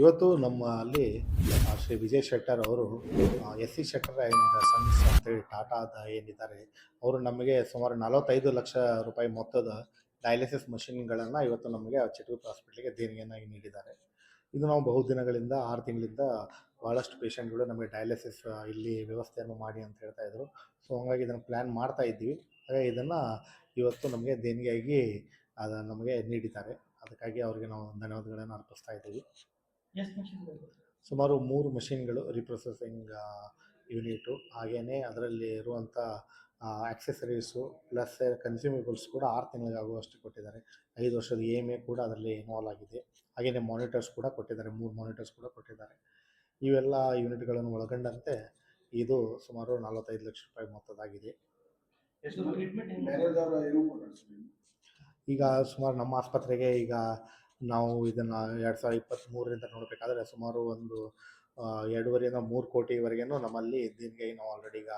ಇವತ್ತು ನಮ್ಮ ಅಲ್ಲಿ ಶ್ರೀ ವಿಜಯ್ ಶೆಟ್ಟರ್ ಅವರು S C Shettar and sons ಅಂತೇಳಿ ಟಾಟಾದ ಏನಿದ್ದಾರೆ ಅವರು ನಮಗೆ ಸುಮಾರು 45 ಲಕ್ಷ ರೂಪಾಯಿ ಮೊತ್ತದ ಡಯಾಲಿಸಿಸ್ ಮಷಿನ್ಗಳನ್ನು ಇವತ್ತು ನಮಗೆ ಚಿತ್ರದುರ್ಗ ಹಾಸ್ಪಿಟ್ಲಿಗೆ ದೇಣಿಗೆಯನ್ನಾಗಿ ನೀಡಿದ್ದಾರೆ. ಇದು ನಾವು ಬಹುದಿನಗಳಿಂದ 6 ತಿಂಗಳಿಂದ ಭಾಳಷ್ಟು ಪೇಷಂಟ್ಗಳು ನಮಗೆ ಡಯಾಲಿಸಿಸ್ ಇಲ್ಲಿ ವ್ಯವಸ್ಥೆಯನ್ನು ಮಾಡಿ ಅಂತ ಹೇಳ್ತಾ ಇದ್ರು. ಸೊ ಹಾಗಾಗಿ ಇದನ್ನು ಪ್ಲ್ಯಾನ್ ಮಾಡ್ತಾ ಇದ್ವಿ. ಹಾಗಾಗಿ ಇದನ್ನು ಇವತ್ತು ನಮಗೆ ದೇಣಿಗೆಯಾಗಿ ಅದನ್ನು ನಮಗೆ ನೀಡಿದ್ದಾರೆ. ಅದಕ್ಕಾಗಿ ಅವರಿಗೆ ನಾವು ಧನ್ಯವಾದಗಳನ್ನು ಅರ್ಪಿಸ್ತಾ ಇದ್ದೀವಿ. ಸುಮಾರು 3 ಮಷಿನ್ಗಳು, ರೀಪ್ರೊಸೆಸಿಂಗ್ ಯೂನಿಟು, ಹಾಗೆಯೇ ಅದರಲ್ಲಿ ಇರುವಂಥ ಆಕ್ಸೆಸರೀಸು ಪ್ಲಸ್ ಕನ್ಸ್ಯೂಮೇಬಲ್ಸ್ ಕೂಡ 6 ತಿಂಗಳಿಗಾಗುವಷ್ಟು ಕೊಟ್ಟಿದ್ದಾರೆ. 5 ವರ್ಷದ EMI ಕೂಡ ಅದರಲ್ಲಿ ಇನ್ವಾಲ್ವ್ ಆಗಿದೆ. ಹಾಗೆಯೇ ಮಾನಿಟರ್ಸ್ ಕೂಡ ಕೊಟ್ಟಿದ್ದಾರೆ, 3 ಮಾನಿಟರ್ಸ್ ಕೂಡ ಕೊಟ್ಟಿದ್ದಾರೆ. ಇವೆಲ್ಲ ಯೂನಿಟ್ಗಳನ್ನು ಒಳಗೊಂಡಂತೆ ಇದು ಸುಮಾರು 45 ಲಕ್ಷ ರೂಪಾಯಿ ಮೊತ್ತದಾಗಿದೆ. ಈಗ ಸುಮಾರು ನಮ್ಮ ಆಸ್ಪತ್ರೆಗೆ ಈಗ ನಾವು ಇದನ್ನು 2023ರಿಂದ ನೋಡಬೇಕಾದ್ರೆ ಸುಮಾರು ಒಂದು 2.5ರಿಂದ 3 ಕೋಟಿವರೆಗೂ ನಮ್ಮಲ್ಲಿ ದೇಣಿಗೆ ನಾವು ಆಲ್ರೆಡಿ ಈಗ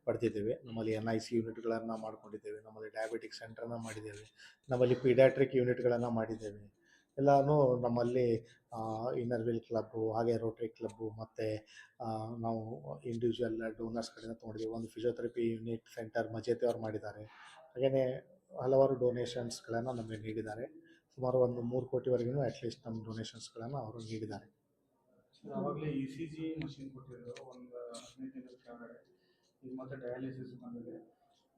ಪಡೆದಿದ್ದೇವೆ. ನಮ್ಮಲ್ಲಿ NIC ಯೂನಿಟ್ಗಳನ್ನು ಮಾಡ್ಕೊಂಡಿದ್ದೇವೆ, ನಮ್ಮಲ್ಲಿ ಡಯಾಬಿಟಿಕ್ ಸೆಂಟ್ರನ್ನು ಮಾಡಿದ್ದೇವೆ, ನಮ್ಮಲ್ಲಿ ಪೀಡಿಯಾಟ್ರಿಕ್ ಯೂನಿಟ್ಗಳನ್ನು ಮಾಡಿದ್ದೇವೆ. ಎಲ್ಲನೂ ನಮ್ಮಲ್ಲಿ ಇನ್ನರ್ ವೀಲ್ ಕ್ಲಬ್ಬು, ಹಾಗೆ ರೋಟರಿ ಕ್ಲಬ್ಬು, ಮತ್ತು ನಾವು ಇಂಡಿವಿಜುವಲ್ ಡೋನರ್ಸ್ ಕಡೆಯಿಂದ ತೊಗೊಂಡಿದ್ದೀವಿ. ಒಂದು ಫಿಸಿಯೋಥೆರಪಿ ಯೂನಿಟ್ ಸೆಂಟರ್ ಮಜೇತಿ ಅವ್ರು ಮಾಡಿದ್ದಾರೆ. ಹಾಗೆಯೇ ಹಲವಾರು ಡೊನೇಷನ್ಸ್ಗಳನ್ನು ನಮಗೆ ನೀಡಿದ್ದಾರೆ. ಸುಮಾರು ಒಂದು 3 ಕೋಟಿವರೆಗೂ ಅಟ್ಲೀಸ್ಟ್ ನಮ್ಮ ಡೊನೇಷನ್ಸ್ಗಳನ್ನು ಅವರು ನೀಡಿದ್ದಾರೆ. ಆವಾಗಲೇ ECG ಮಷಿನ್ ಕೊಟ್ಟಿದ್ರು ಒಂದು 15 ದಿನದ ಕೆಳಗಡೆ. ಈಗ ಮತ್ತೆ ಡಯಾಲಿಸಿಸ್ ಬಂದಿದೆ.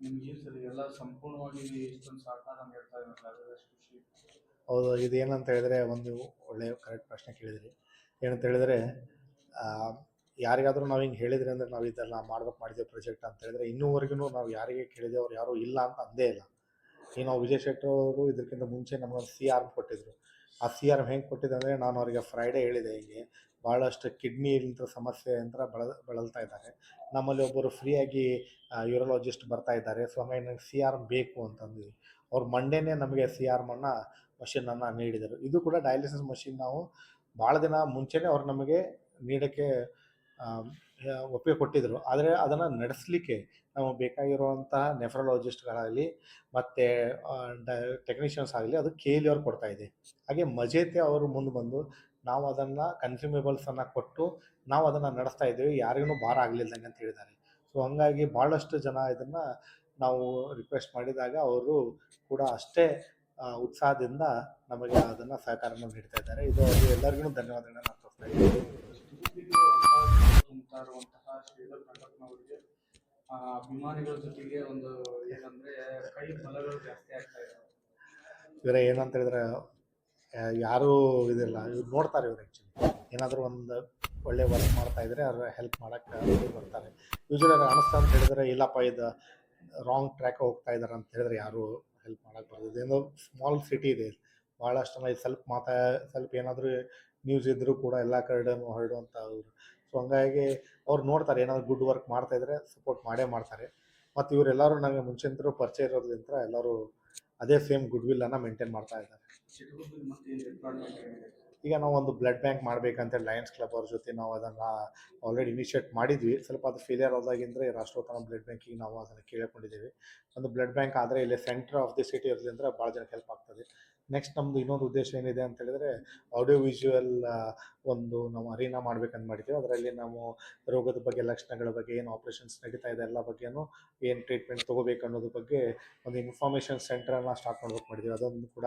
ನಿಮ್ಗೆ ಏನು ಸರಿ ಎಲ್ಲ ಸಂಪೂರ್ಣವಾಗಿ ಇಷ್ಟೊಂದು ಸಹಕಾರ ನೀಡ್ತಾ ಇದ್ದಾರೆ, ಎಷ್ಟು ಖುಷಿ. ಹೌದು, ಇದು ಏನಂತ ಹೇಳಿದ್ರೆ ಒಂದು ಒಳ್ಳೆಯ ಕರೆಕ್ಟ್ ಪ್ರಶ್ನೆ ಕೇಳಿದ್ರಿ. ಏನಂತ ಹೇಳಿದರೆ ಯಾರಿಗಾದರೂ ನಾವು ಹಿಂಗೆ ಹೇಳಿದ್ರಿ ಅಂದರೆ ನಾವು ಇದೆಲ್ಲ ಮಾಡಿದ್ದೇವೆ ಪ್ರಾಜೆಕ್ಟ್ ಅಂತ ಹೇಳಿದ್ರೆ ಇನ್ನೂವರೆಗೂ ನಾವು ಯಾರಿಗೆ ಕೇಳಿದೆ ಅವ್ರು ಯಾರೂ ಇಲ್ಲ ಅಂತ ಅಂದೇ ಇಲ್ಲ. ಈಗ ನಾವು ವಿಜಯ್ ಶೆಟ್ಟರ್ ಅವರು ಇದಕ್ಕಿಂತ ಮುಂಚೆ ನಮಗೊಂದು CRM ಕೊಟ್ಟಿದ್ದರು. ಆ CRM ಹೆಂಗೆ ಕೊಟ್ಟಿದ್ದೆ ಅಂದರೆ ನಾನು ಅವರಿಗೆ ಫ್ರೈಡೇ ಹೇಳಿದೆ, ಹೀಗೆ ಭಾಳಷ್ಟು ಕಿಡ್ನಿಲಿಂದ ಸಮಸ್ಯೆ ಅಂತ ಬಳಲ್ತಾ ಇದ್ದಾರೆ, ನಮ್ಮಲ್ಲಿ ಒಬ್ಬರು ಫ್ರೀಯಾಗಿ ಯೂರಾಲಜಿಸ್ಟ್ ಬರ್ತಾ ಇದ್ದಾರೆ, ಸೊ ಹಾಗಾಗಿ ನನಗೆ CRM ಬೇಕು ಅಂತಂದ್ವಿ. ಅವ್ರು ಮಂಡೇನೇ ನಮಗೆ CRMನ್ನು ಮಷಿನನ್ನು ನೀಡಿದರು. ಇದು ಕೂಡ ಡಯಾಲಿಸಿಸ್ ಮಷಿನ್ ನಾವು ಭಾಳ ದಿನ ಮುಂಚೆನೇ ಅವ್ರು ನಮಗೆ ನೀಡೋಕ್ಕೆ ಒಪ್ಪಿಗೆ ಕೊಟ್ಟಿದ್ದರು. ಆದರೆ ಅದನ್ನು ನಡೆಸಲಿಕ್ಕೆ ನಮಗೆ ಬೇಕಾಗಿರುವಂತಹ ನೆಫ್ರಾಲಜಿಸ್ಟ್ಗಳಾಗಲಿ ಮತ್ತು ಟೆಕ್ನಿಷಿಯನ್ಸ್ ಆಗಲಿ ಅದು KLE ಅವ್ರು ಕೊಡ್ತಾಯಿದೆ. ಹಾಗೆ ಮಜೇತಿ ಅವರು ಮುಂದೆ ಬಂದು ನಾವು ಅದನ್ನು ಕನ್ಸ್ಯೂಮೇಬಲ್ಸನ್ನು ಕೊಟ್ಟು ನಾವು ಅದನ್ನು ನಡೆಸ್ತಾ ಇದ್ದೀವಿ, ಯಾರಿಗೂ ಭಾರ ಆಗಲಿಲ್ಲದಂಗೆ ಅಂತ ಹೇಳಿದ್ದಾರೆ. ಸೊ ಹಾಗಾಗಿ ಭಾಳಷ್ಟು ಜನ ಇದನ್ನು ನಾವು ರಿಕ್ವೆಸ್ಟ್ ಮಾಡಿದಾಗ ಅವರು ಕೂಡ ಅಷ್ಟೇ ಉತ್ಸಾಹದಿಂದ ನಮಗೆ ಅದನ್ನು ಸಹಕಾರವನ್ನು ನೀಡ್ತಾ ಇದ್ದಾರೆ. ಇದು ಎಲ್ಲರಿಗೂ ಧನ್ಯವಾದಗಳನ್ನು ಅರ್ಪಿಸ್ತಾ ಇದ್ದೀವಿ. ಇರುವಂತಹ ಶ್ರೀಧರ್ ಪ್ರಕಟನವರಿಗೆ ಅಭಿಮಾನಿಗಳ ಜೊತೆಗೆ ಒಂದು ಏನಂದರೆ ಕೈ ಬಲಗಳು ಜಾಸ್ತಿ ಆಗ್ತಾ ಇದೆ. ಇವರೇ ಏನಂತ ಹೇಳಿದ್ರೆ ಯಾರೂ ಇದಿಲ್ಲ, ಇವ್ರು ನೋಡ್ತಾರೆ. ಇವ್ರು ಆ್ಯಕ್ಚುಲಿ ಏನಾದರೂ ಒಂದು ಒಳ್ಳೆ ವರ್ಕ್ ಮಾಡ್ತಾಯಿದ್ರೆ ಅವ್ರು ಹೆಲ್ಪ್ ಮಾಡೋಕ್ಕೆ ಬರ್ತಾರೆ. ಯೂಶ್ವಲಿ ಅನಿಸ್ತಾ ಅಂತ ಹೇಳಿದ್ರೆ ಇಲ್ಲಪ್ಪ ಇದು ರಾಂಗ್ ಟ್ರ್ಯಾಕ್ ಹೋಗ್ತಾ ಇದ್ದಾರೆ ಅಂತ ಹೇಳಿದ್ರೆ ಯಾರೂ ಹೆಲ್ಪ್ ಮಾಡೋಕ್ಕೆ ಬರೋದು. ಏನೋ ಸ್ಮಾಲ್ ಸಿಟಿ ಇದೆ, ಭಾಳಷ್ಟು ಜನ ಸ್ವಲ್ಪ ಏನಾದರೂ ನ್ಯೂಸ್ ಇದ್ದರೂ ಕೂಡ ಎಲ್ಲ ಕಡೆನೂ ಹರಡುವಂಥ ಅವರು. ಸೊ ಹಂಗಾಗಿ ಅವ್ರು ನೋಡ್ತಾರೆ, ಏನಾದರೂ ಗುಡ್ ವರ್ಕ್ ಮಾಡ್ತಾಯಿದ್ರೆ ಸಪೋರ್ಟ್ ಮಾಡ್ತಾರೆ. ಮತ್ತು ಇವರೆಲ್ಲರೂ ನನಗೆ ಮುಂಚೆಂತರೂ ಪರಿಚಯ ಇರೋದ್ರಿಂದ ಎಲ್ಲರೂ ಅದೇ ಸೇಮ್ ಗುಡ್ ವಿಲ್ಲನ್ನು ಮೇಂಟೈನ್ ಮಾಡ್ತಾ ಇದ್ದಾರೆ. ಈಗ ನಾವು ಒಂದು ಬ್ಲಡ್ ಬ್ಯಾಂಕ್ ಮಾಡಬೇಕಂತೇಳಿ ಲಯನ್ಸ್ ಕ್ಲಬ್ ಅವ್ರ ಜೊತೆ ನಾವು ಅದನ್ನು ಆಲ್ರೆಡಿ ಇನಿಷಿಯೇಟ್ ಮಾಡಿದ್ವಿ. ಸ್ವಲ್ಪ ಅದು ಫೇಲಿಯರ್ ಆದಾಗಿಂದರೆ ರಾಷ್ಟ್ರೋತ್ಥಾನ ಬ್ಲಡ್ ಬ್ಯಾಂಕಿಗೆ ನಾವು ಅದನ್ನು ಕೇಳಿಕೊಂಡಿದ್ದೀವಿ. ಒಂದು ಬ್ಲಡ್ ಬ್ಯಾಂಕ್ ಆದರೆ ಇಲ್ಲಿ ಸೆಂಟರ್ ಆಫ್ ದಿ ಸಿಟಿ ಇರೋದ್ರಿಂದ ಭಾಳ ಜನಕ್ಕೆ ಹೆಲ್ಪ್ ಆಗ್ತದೆ. ನೆಕ್ಸ್ಟ್ ನಮ್ಮದು ಇನ್ನೊಂದು ಉದ್ದೇಶ ಏನಿದೆ ಅಂತ ಹೇಳಿದ್ರೆ ಆಡಿಯೋ ವಿಜುವಲ್ ಒಂದು ನಾವು ಅರೀನಾ ಮಾಡ್ಬೇಕಂತ ಮಾಡಿದ್ದೀವಿ. ಅದರಲ್ಲಿ ನಾವು ರೋಗದ ಬಗ್ಗೆ, ಲಕ್ಷಣಗಳ ಬಗ್ಗೆ, ಏನು ಆಪ್ರೇಷನ್ಸ್ ನಡೀತಾ ಇದೆ ಎಲ್ಲ ಬಗ್ಗೆನೂ, ಏನು ಟ್ರೀಟ್ಮೆಂಟ್ ತೊಗೋಬೇಕು ಅನ್ನೋದ್ರ ಬಗ್ಗೆ ಒಂದು ಇನ್ಫಾರ್ಮೇಷನ್ ಸೆಂಟ್ರನ್ನು ಸ್ಟಾರ್ಟ್ ಮಾಡ್ಬೇಕು ಮಾಡಿದ್ದೀವಿ. ಅದೊಂದು ಕೂಡ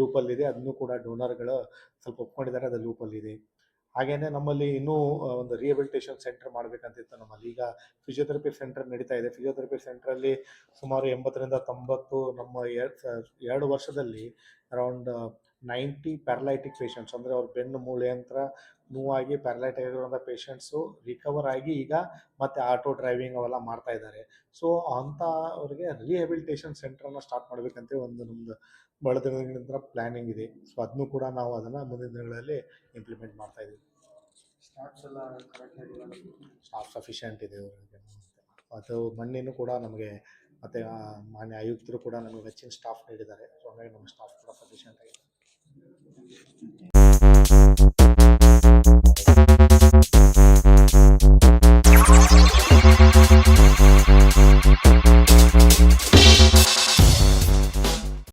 ಲೂಪಲ್ಲಿದೆ, ಅದನ್ನು ಕೂಡ ಡೋನರ್ಗಳು ಸ್ವಲ್ಪ ಒಪ್ಕೊಂಡಿದ್ದಾರೆ, ಅದು ಲೂಪಲ್ಲಿದೆ. ಹಾಗೆಯೇ ನಮ್ಮಲ್ಲಿ ಇನ್ನೂ ಒಂದು ರಿಹೆಬಿಲಿಟೇಷನ್ ಸೆಂಟರ್ ಮಾಡಬೇಕಂತಿತ್ತು. ನಮ್ಮಲ್ಲಿ ಈಗ ಫಿಸಿಯೋಥೆರಪಿ ಸೆಂಟರ್ ನಡೀತಾ ಇದೆ. ಫಿಸಿಯೋಥೆರಪಿ ಸೆಂಟ್ರಲ್ಲಿ ಸುಮಾರು 80ರಿಂದ 90 ನಮ್ಮ 2 ವರ್ಷದಲ್ಲಿ ಅರೌಂಡ್ 90 ಪ್ಯಾರಲೈಟಿಕ್ ಪೇಷಂಟ್ಸ್, ಅಂದರೆ ಅವ್ರ ಬೆನ್ನು ಮೂಳೆ ಯಂತ್ರ ನೋವಾಗಿ ಪ್ಯಾರಲೈಟಿಕ್ ಆಗಿರುವಂಥ ಪೇಷಂಟ್ಸು ರಿಕವರ್ ಆಗಿ ಈಗ ಮತ್ತೆ ಆಟೋ ಡ್ರೈವಿಂಗ್ ಅವೆಲ್ಲ ಮಾಡ್ತಾ ಇದ್ದಾರೆ. ಸೊ ಅಂಥ ಅವ್ರಿಗೆ ರಿಹೆಬಿಲಿಟೇಷನ್ ಸೆಂಟ್ರನ್ನು ಸ್ಟಾರ್ಟ್ ಮಾಡಬೇಕಂತೇಳಿ ಒಂದು ನಮ್ಮದು ಭಾಳ ದಿನಗಳಿಂದ ಪ್ಲ್ಯಾನಿಂಗ್ ಇದೆ. ಸೊ ಅದನ್ನು ಕೂಡ ನಾವು ಅದನ್ನು ಮುಂದಿನ ದಿನಗಳಲ್ಲಿ ಇಂಪ್ಲಿಮೆಂಟ್ ಮಾಡ್ತಾ ಇದ್ದೀವಿ. ಸ್ಟಾಫ್ ಸಫಿಷಿಯೆಂಟ್ ಇದೆ ಅವರಿಗೆ. ಅದು ಮೊನ್ನೆನೂ ಕೂಡ ನಮಗೆ ಮತ್ತು ಮಾನ್ಯ ಆಯುಕ್ತರು ಕೂಡ ನಮಗೆ ಹೆಚ್ಚಿನ ಸ್ಟಾಫ್ ನೀಡಿದ್ದಾರೆ. ಸೊ ಹಾಗಾಗಿ ನಮ್ಮ ಸ್ಟಾಫ್ ಕೂಡ ಸಫಿಷಿಯೆಂಟ್ ಆಗಿದೆ.